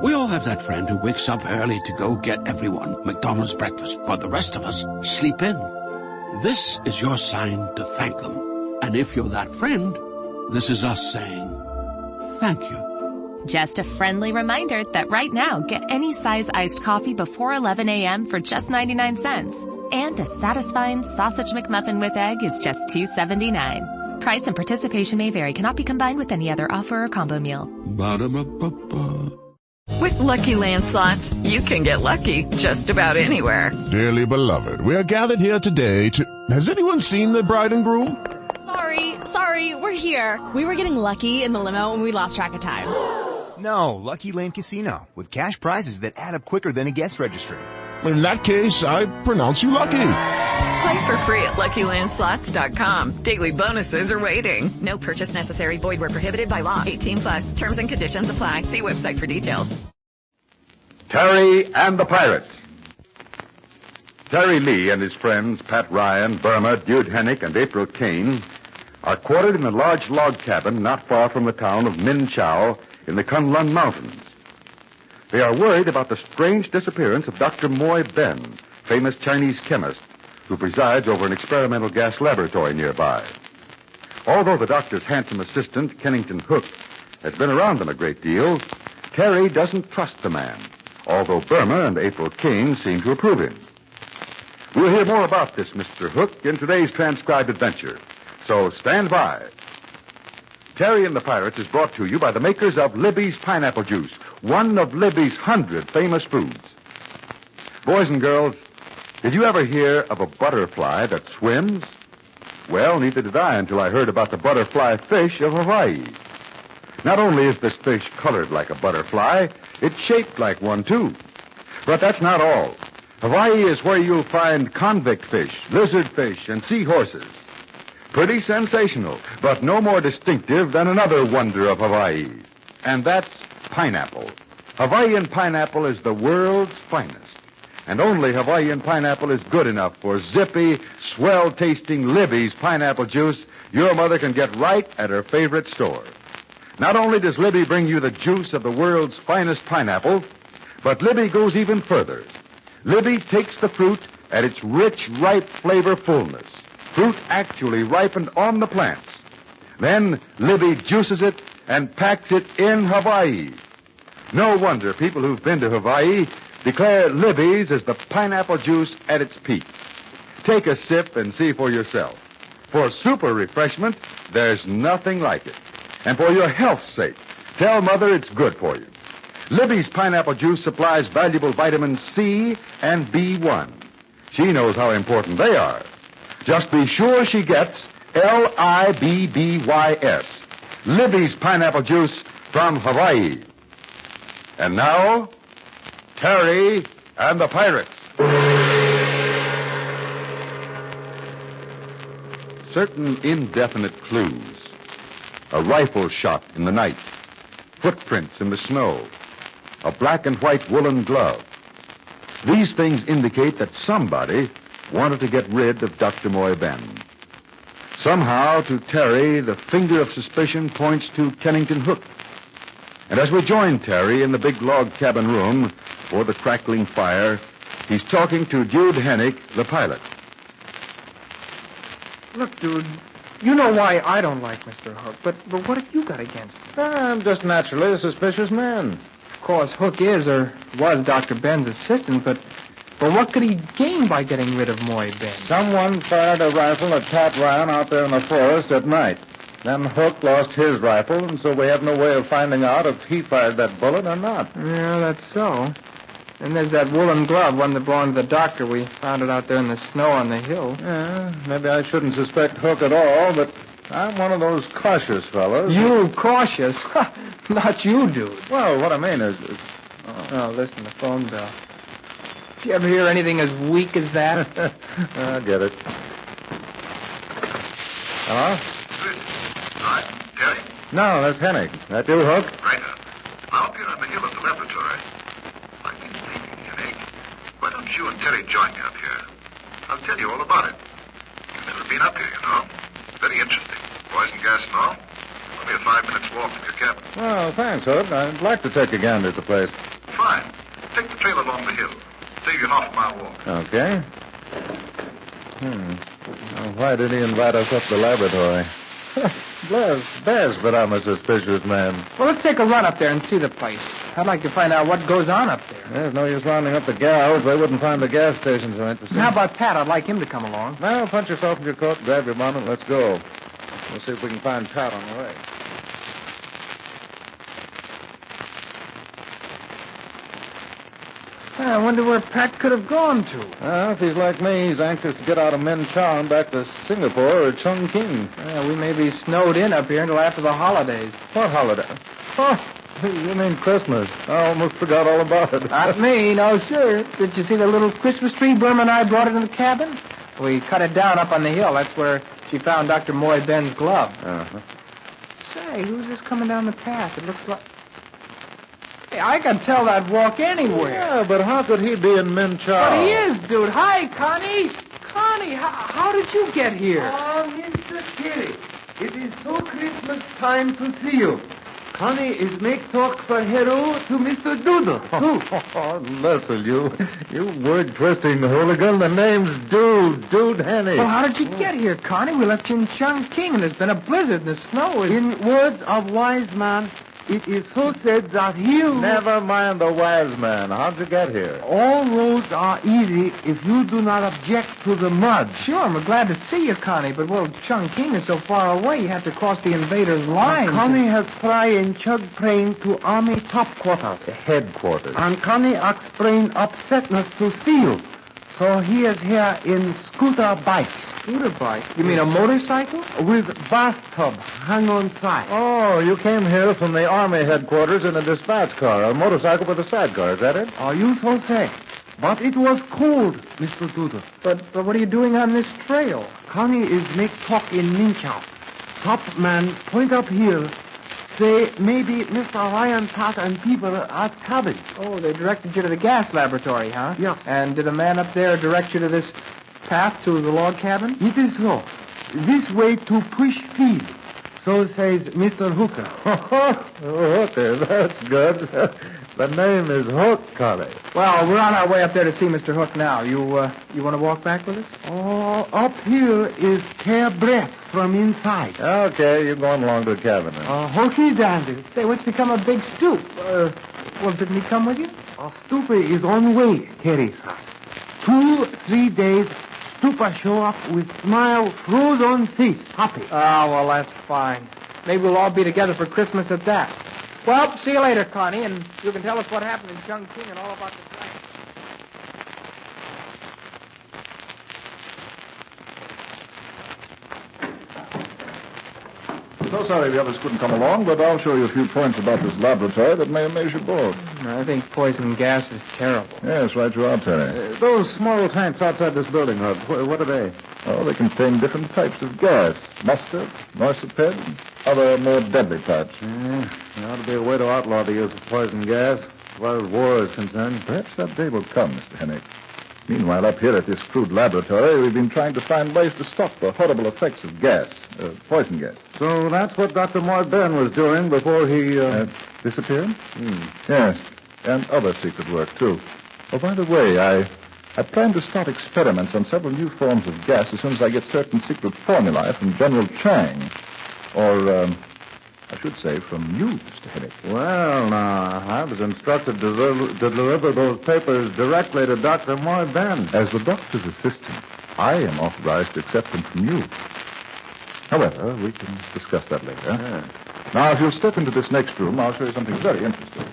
We all have that friend who wakes up early to go get everyone McDonald's breakfast, while the rest of us sleep in. This is your sign to thank them. And if you're that friend, this is us saying thank you. Just a friendly reminder that right now, get any size iced coffee before 11 a.m. for just 99 cents. And a satisfying sausage McMuffin with egg is just $2.79. Price and participation may vary. Cannot be combined with any other offer or combo meal. Ba-da-ba-ba-ba. With Lucky Land Slots, you can get lucky just about anywhere. Dearly beloved, we are gathered here today to... Has anyone seen the bride and groom? Sorry, we're here. We were getting lucky in the limo and we lost track of time. No, Lucky Land Casino, with cash prizes that add up quicker than a guest registry. In that case, I pronounce you lucky. Play for free at LuckyLandSlots.com. Daily bonuses are waiting. No purchase necessary. Void where prohibited by law. 18+. Terms and conditions apply. See website for details. Terry and the Pirates. Terry Lee and his friends Pat Ryan, Burma, Dude Hennick, and April Kane are quartered in a large log cabin not far from the town of Min Chau in the Kunlun Mountains. They are worried about the strange disappearance of Dr. Moy Ben, famous Chinese chemist, who presides over an experimental gas laboratory nearby. Although the doctor's handsome assistant, Kennington Hook, has been around them a great deal, Terry doesn't trust the man, although Burma and April Kane seem to approve him. We'll hear more about this Mr. Hook in today's transcribed adventure, so stand by. Terry and the Pirates is brought to you by the makers of Libby's Pineapple Juice, one of Libby's 100 famous foods. Boys and girls, did you ever hear of a butterfly that swims? Well, neither did I until I heard about the butterfly fish of Hawaii. Not only is this fish colored like a butterfly, it's shaped like one, too. But that's not all. Hawaii is where you'll find convict fish, lizard fish, and seahorses. Pretty sensational, but no more distinctive than another wonder of Hawaii. And that's pineapple. Hawaiian pineapple is the world's finest. And only Hawaiian pineapple is good enough for zippy, swell-tasting Libby's pineapple juice your mother can get right at her favorite store. Not only does Libby bring you the juice of the world's finest pineapple, but Libby goes even further. Libby takes the fruit at its rich, ripe flavor fullness. Fruit actually ripened on the plants. Then Libby juices it and packs it in Hawaii. No wonder people who've been to Hawaii declare Libby's is the pineapple juice at its peak. Take a sip and see for yourself. For super refreshment, there's nothing like it. And for your health's sake, tell Mother it's good for you. Libby's pineapple juice supplies valuable vitamins C and B1. She knows how important they are. Just be sure she gets Libbys, Libby's pineapple juice from Hawaii. And now, Terry and the Pirates. Certain indefinite clues. A rifle shot in the night. Footprints in the snow. A black and white woolen glove. These things indicate that somebody wanted to get rid of Dr. Moy Ben. Somehow, to Terry, the finger of suspicion points to Kennington Hook. And as we join Terry in the big log cabin room before the crackling fire, he's talking to Dude Hennick, the pilot. Look, Dude, you know why I don't like Mr. Hook, but what have you got against him? I'm just naturally a suspicious man. Of course, Hook is or was Dr. Ben's assistant, but what could he gain by getting rid of Moy Ben? Someone fired a rifle at Pat Ryan out there in the forest at night. Then Hook lost his rifle, and so we have no way of finding out if he fired that bullet or not. Yeah, that's so. And there's that woolen glove, one that belonged to the doctor. We found it out there in the snow on the hill. Yeah, maybe I shouldn't suspect Hook at all, but I'm one of those cautious fellows. You cautious? Not you, Dude. Well, what I mean is... Oh, listen, the phone bell. Did you ever hear anything as weak as that? I get it. Hello? Hi, Terry? No, that's Hennick. That you, Hook? Right. I'm up here on the hill at the laboratory. I've been thinking, Hennick. Why don't you and Terry join me up here? I'll tell you all about it. You've never been up here, you know. Very interesting. Poison gas and all. Well, only a 5 minutes walk from your cabin. Oh, thanks, Hook. I'd like to take a gander at the place. Fine. Take the trail along the hill. Save you half-a-mile walk. Okay. Now, why did he invite us up to the laboratory? Bless, but I'm a suspicious man. Well, let's take a run up there and see the place. I'd like to find out what goes on up there. There's no use rounding up the gals. They wouldn't find the gas station so interesting. How about Pat? I'd like him to come along. Well, punch yourself in your coat, grab your bonnet, and let's go. We'll see if we can find Pat on the way. I wonder where Pat could have gone to. Well, if he's like me, he's anxious to get out of Minchao and back to Singapore or Chongqing. We may be snowed in up here until after the holidays. What holiday? Oh, you mean Christmas. I almost forgot all about it. Not me, no, sir. Did you see the little Christmas tree Burma and I brought it in the cabin? We cut it down up on the hill. That's where she found Dr. Moy Ben's glove. Uh-huh. Say, who's this coming down the path? It looks like... Hey, I can tell that walk anywhere. Yeah, but how could he be in Minchao? But he is, dude. Hi, Connie. Connie, how did you get here? Oh, Mr. Kerry, it is so Christmas time to see you. Connie is make talk for hero to Mr. Doodle, too. Oh, listen, you word-twisting hooligan. The name's Dude Henny. Well, how did you get here, Connie? We left you in Chongqing, and there's been a blizzard, and the snow is... In words of wise man, it is so said that he'll... Never mind the wise man. How'd you get here? All roads are easy if you do not object to the mud. Sure, we're glad to see you, Connie, but, well, Chongqing is so far away, you have to cross the invaders' lines. Connie has fly in Chug plane to Army top quarters. The headquarters. And Connie explain upsetness to see you. So he is here in scooter bike. Scooter bike? You mean a motorcycle? With bathtub hang on side. Oh, you came here from the Army headquarters in a dispatch car, a motorcycle with a sidecar, is that it? Oh, you so say. But it was cold, Mr. Doodle. But what are you doing on this trail? Connie is make talk in Minchao. Top man point up here. Say maybe Mr. Ryan, Pat, and people at cabin. Oh, they directed you to the gas laboratory, huh? Yeah. And did a man up there direct you to this path to the log cabin? It is so. This way to push feed. So says Mr. Hooker. Hooker, that's good. The name is Hook, Connie. Well, we're on our way up there to see Mr. Hook now. You want to walk back with us? Oh, up here is tear breath from inside. Okay, you're going along to the cabin then. Hooky dandy. Say, what's become of Big Stoop? Well, didn't he come with you? Stooper is on way, Terry sir. 2-3 days, Stooper show up with smile, froze on face, happy. Oh, well, that's fine. Maybe we'll all be together for Christmas at that. Well, see you later, Connie, and you can tell us what happened in Chongqing and all about the flight. So sorry the others couldn't come along, but I'll show you a few points about this laboratory that may amaze you both. I think poison gas is terrible. Yes, right you are, Terry. Those small tanks outside this building, Hub, what are they? Oh, they contain different types of gas. Mustard, morsiped, and other more deadly types. There ought to be a way to outlaw the use of poison gas, as far as war is concerned. Perhaps that day will come, Mr. Hennick. Meanwhile, up here at this crude laboratory, we've been trying to find ways to stop the horrible effects of gas, poison gas. So that's what Dr. Moy Ben was doing before he disappeared? Yes, and other secret work, too. Oh, by the way, I plan to start experiments on several new forms of gas as soon as I get certain secret formulae from General Chang. Or, I should say, from you, Mr. Hennick. Well, now, I was instructed to deliver those papers directly to Dr. Moy Ben. As the doctor's assistant, I am authorized to accept them from you. However, we can discuss that later. Yeah. Now, if you'll step into this next room, I'll show you something very interesting.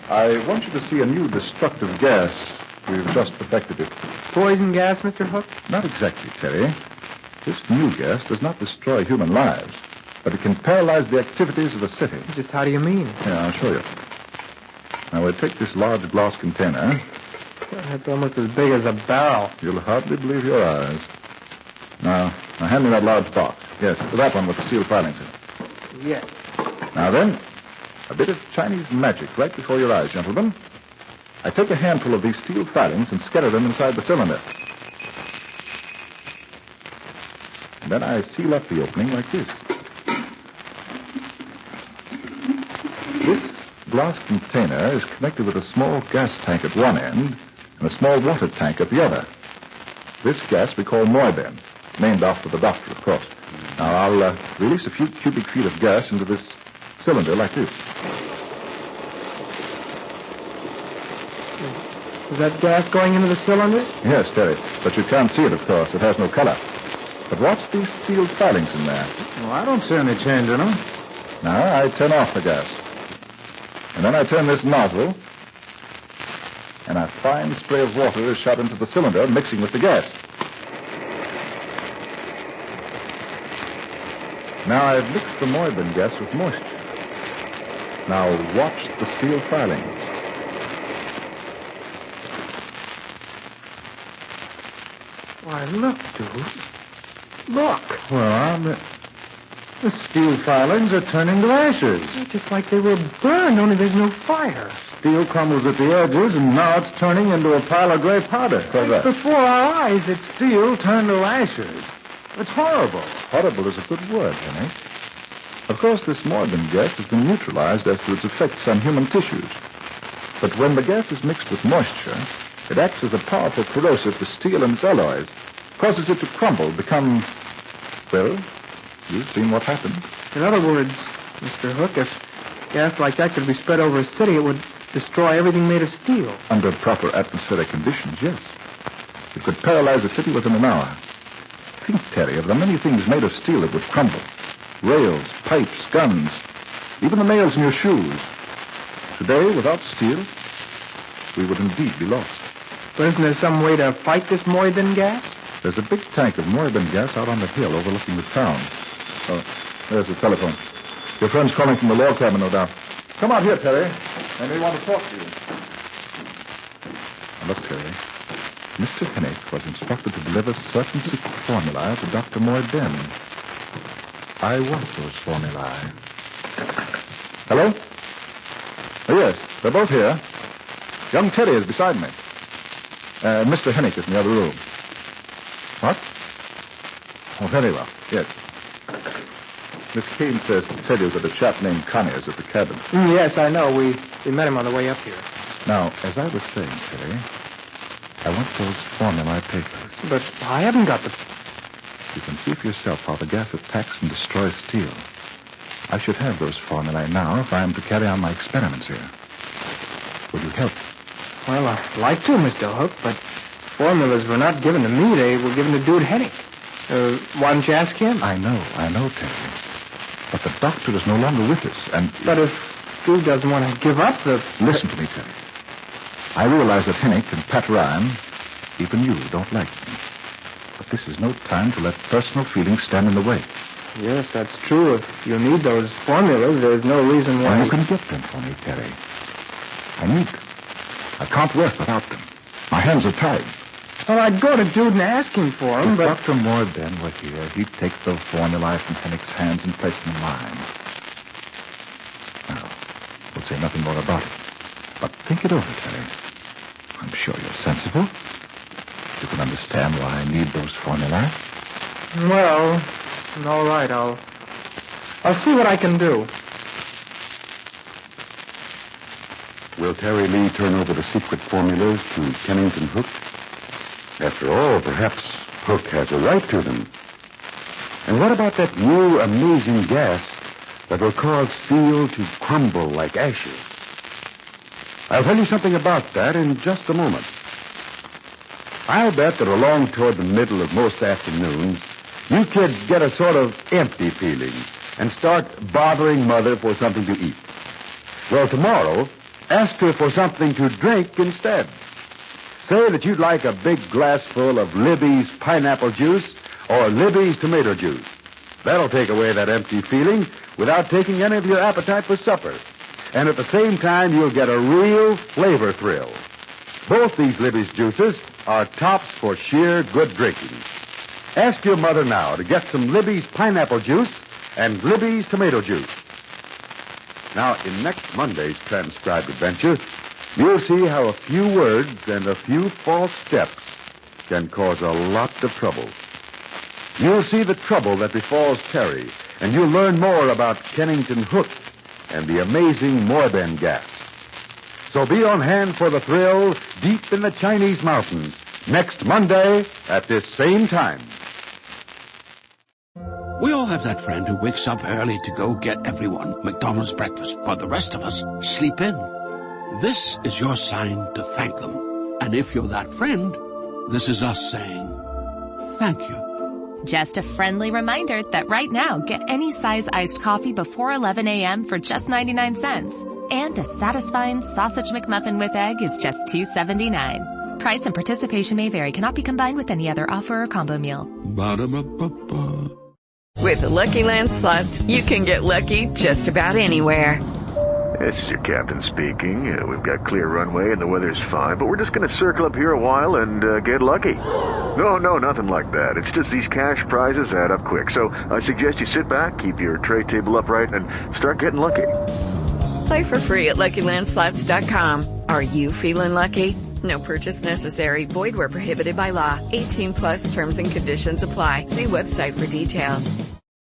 I want you to see a new destructive gas. We've just perfected it. Poison gas, Mr. Hook? Not exactly, Terry. This new gas does not destroy human lives, but it can paralyze the activities of a city. Just how do you mean? Yeah, I'll show you. Now, we'll take this large glass container. That's almost as big as a barrel. You'll hardly believe your eyes. Now hand me that large box. Yes, that one with the steel filings in it. Yes. Now then, a bit of Chinese magic right before your eyes, gentlemen. I take a handful of these steel filings and scatter them inside the cylinder. Then I seal up the opening like this. This glass container is connected with a small gas tank at one end and a small water tank at the other. This gas we call Moibin, named after the doctor, of course. Now, I'll release a few cubic feet of gas into this cylinder like this. Is that gas going into the cylinder? Yes, Terry. But you can't see it, of course. It has no color. But watch these steel filings in there. Well, I don't see any change in them. Now, I turn off the gas. And then I turn this nozzle, and a fine spray of water is shot into the cylinder, mixing with the gas. Now I've mixed the Moibin gas with moisture. Now watch the steel filings. Why, look, dude. Look. Well, the steel filings are turning to ashes. It's just like they were burned, only there's no fire. Steel crumbles at the edges, and now it's turning into a pile of gray powder. Right before our eyes, it's Steel turned to ashes. It's horrible. Horrible is a good word, Henry. Of course, this Moibin gas has been neutralized as to its effects on human tissues. But when the gas is mixed with moisture, it acts as a powerful corrosive to steel and its alloys, causes it to crumble, become, well, you've seen what happened. In other words, Mr. Hook, if gas like that could be spread over a city, it would destroy everything made of steel. Under proper atmospheric conditions, yes. It could paralyze a city within an hour. Think, Terry, of the many things made of steel that would crumble. Rails, pipes, guns, even the nails in your shoes. Today, without steel, we would indeed be lost. But isn't there some way to fight this Moibin gas? There's a big tank of Moibin gas out on the hill overlooking the town. Oh, there's the telephone. Your friend's calling from the log cabin, no doubt. Come out here, Terry. They may want to talk to you. Now, look, Terry. Mr. Hennick was instructed to deliver certain secret formulae to Dr. Moibin. I want those formulae. Hello? Oh, yes, they're both here. Young Teddy is beside me. Mr. Hennick is in the other room. What? Oh, very well. Yes. Miss Kane says to tell you that a chap named Connie is at the cabin. Yes, I know. We met him on the way up here. Now, as I was saying, Terry, I want those formulae papers. But I haven't got the... You can see for yourself how the gas attacks and destroys steel. I should have those formulae now if I am to carry on my experiments here. Would you help? Well, I'd like to, Mr. Hook, but formulas were not given to me. They were given to Dude Hennick. Why don't you ask him? I know, Terry. But the doctor is no longer with us, and... But if Dude doesn't want to give up the... Listen to me, Terry. I realize that Hennick and Pat Ryan, even you, don't like me. But this is no time to let personal feelings stand in the way. Yes, that's true. If you need those formulas, there's no reason why... Well, you can get them for me, Terry. I need them. I can't work without them. My hands are tied. Well, I'd go to Dude and ask him for them, if but... Dr. Moibin were here, he'd take the formulae from Hennick's hands and place them in mine. Now, we'll say nothing more about it. But think it over, Terry. I'm sure you're sensible. You can understand why I need those formulae. Well, all right, I'll see what I can do. Will Terry Lee turn over the secret formulas to Kennington Hook? After all, perhaps Hook has a right to them. And what about that new amazing gas that will cause steel to crumble like ashes? I'll tell you something about that in just a moment. I'll bet that along toward the middle of most afternoons, you kids get a sort of empty feeling and start bothering Mother for something to eat. Well, tomorrow, ask her for something to drink instead. Say that you'd like a big glass full of Libby's pineapple juice or Libby's tomato juice. That'll take away that empty feeling without taking any of your appetite for supper. And at the same time, you'll get a real flavor thrill. Both these Libby's juices are tops for sheer good drinking. Ask your mother now to get some Libby's pineapple juice and Libby's tomato juice. Now, in next Monday's transcribed adventure, you'll see how a few words and a few false steps can cause a lot of trouble. You'll see the trouble that befalls Terry, and you'll learn more about Kennington Hook and the amazing Morbin gas. So be on hand for the thrill deep in the Chinese mountains next Monday at this same time. We all have that friend who wakes up early to go get everyone McDonald's breakfast, while the rest of us sleep in. This is your sign to thank them. And if you're that friend, this is us saying thank you. Just a friendly reminder that right now, get any size iced coffee before 11 a.m. for just 99 cents. And a satisfying sausage McMuffin with egg is just $2.79. Price and participation may vary. Cannot be combined with any other offer or combo meal. Ba-da-ba-ba-ba. With the Lucky Land Slots, you can get lucky just about anywhere. This is your captain speaking. We've got clear runway and the weather's fine, but we're just going to circle up here a while and get lucky. No, nothing like that. It's just these cash prizes add up quick. So I suggest you sit back, keep your tray table upright, and start getting lucky. Play for free at LuckyLandSlots.com. Are you feeling lucky? No purchase necessary. Void where prohibited by law. 18+ terms and conditions apply. See website for details.